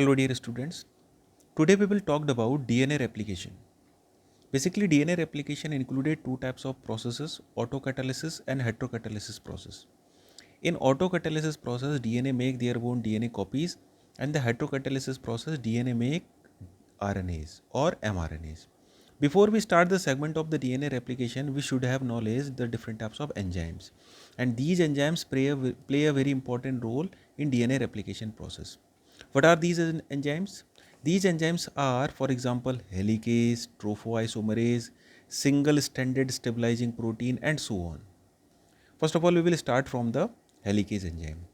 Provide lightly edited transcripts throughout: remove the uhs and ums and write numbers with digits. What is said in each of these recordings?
Hello dear students. Today we will talk about DNA replication. Basically DNA replication included two types of processes, autocatalysis and heterocatalysis process. In autocatalysis process DNA make their own DNA copies and the heterocatalysis process DNA make RNAs or mRNAs. Before we start the segment of the DNA replication, we should have knowledge the different types of enzymes. And these enzymes play a very important role in DNA replication process. What are these enzymes? These enzymes are, for example, helicase, topoisomerase, single-stranded stabilizing protein, and so on. First of all, we will start from the helicase enzyme.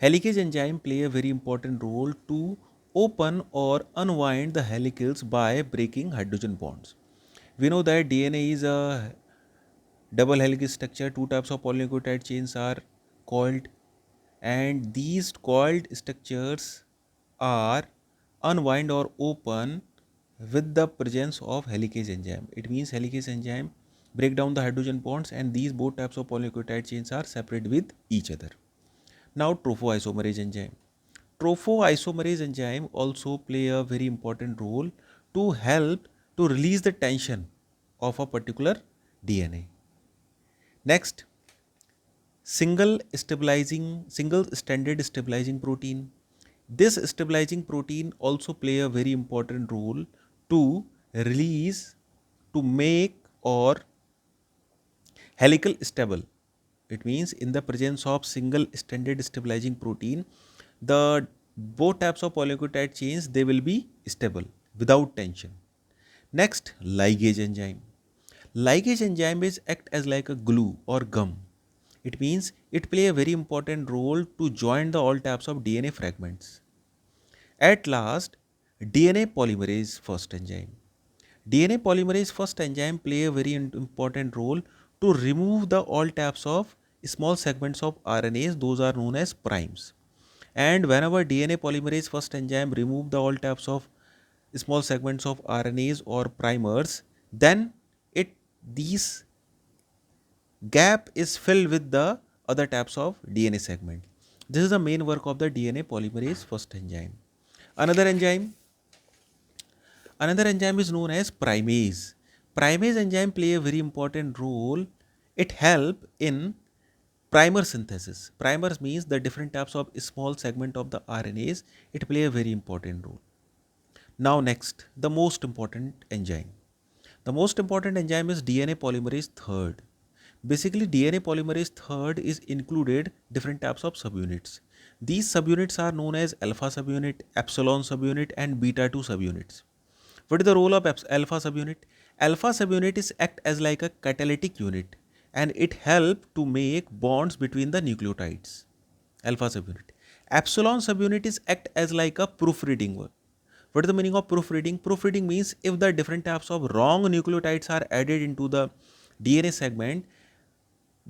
Helicase enzyme play a very important role to open or unwind the helicals by breaking hydrogen bonds. We know that DNA is a double helix structure. Two types of polynucleotide chains are coiled, and these coiled structures are unwind or open with the presence of helicase enzyme. It means helicase enzyme break down the hydrogen bonds and these both types of polynucleotide chains are separate with each other. Now topoisomerase enzyme. Topoisomerase enzyme also play a very important role to help to release the tension of a particular DNA. Next, single stranded stabilizing protein. This stabilizing protein also play a very important role to release, to make or helical stable. It means in the presence of single stranded stabilizing protein, the both types of polynucleotide chains they will be stable without tension. Next, ligase enzyme. Ligase enzyme is act as like a glue or gum. It means it play a very important role to join the all types of DNA fragments. At last, DNA polymerase first enzyme. DNA polymerase first enzyme play a very important role to remove the all types of small segments of RNAs, those are known as primes. And whenever DNA polymerase first enzyme remove the all types of small segments of RNAs or primers, then it these gap is filled with the other types of DNA segment. This is the main work of the DNA polymerase first enzyme. Another enzyme Another enzyme is known as primase. Primase enzyme play a very important role. It help in primer synthesis. Primers means the different types of small segment of the RNAs. It play a very important role. Now next, the most important enzyme. The most important enzyme is DNA polymerase third. Basically, DNA polymerase third is included different types of subunits. These subunits are known as alpha subunit, epsilon subunit, and beta 2 subunits. What is the role of alpha subunit? Alpha subunit is act as like a catalytic unit and it help to make bonds between the nucleotides. Alpha subunit. Epsilon subunit is act as like a proofreading one. What is the meaning of proofreading? Proofreading means if the different types of wrong nucleotides are added into the DNA segment,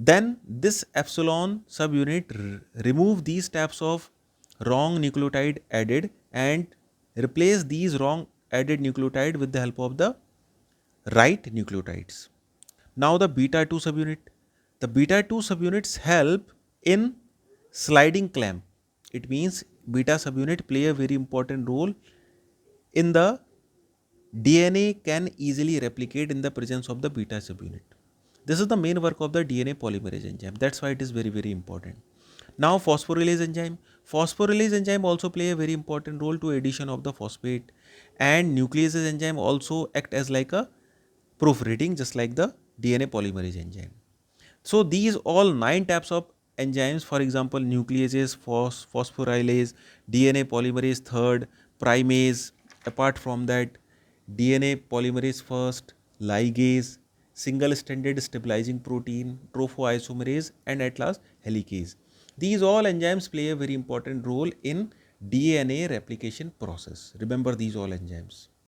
then this epsilon subunit remove these types of wrong nucleotide added and replace these wrong added nucleotide with the help of the right nucleotides. Now the beta 2 subunit. The beta 2 subunits help in sliding clamp. It means beta subunit play a very important role in the DNA can easily replicate in the presence of the beta subunit. This is the main work of the DNA polymerase enzyme. That's why it is very, very important. Now phosphorylase enzyme. Phosphorylase enzyme also play a very important role to addition of the phosphate, and nuclease enzyme also act as like a proofreading just like the DNA polymerase enzyme. So these all 9 types of enzymes, for example, nucleases, phosphorylase, DNA polymerase third, primase, apart from that, DNA polymerase first, ligase, single stranded stabilizing protein, topoisomerase, and at last helicase. These all enzymes play a very important role in DNA replication process. Remember these all enzymes.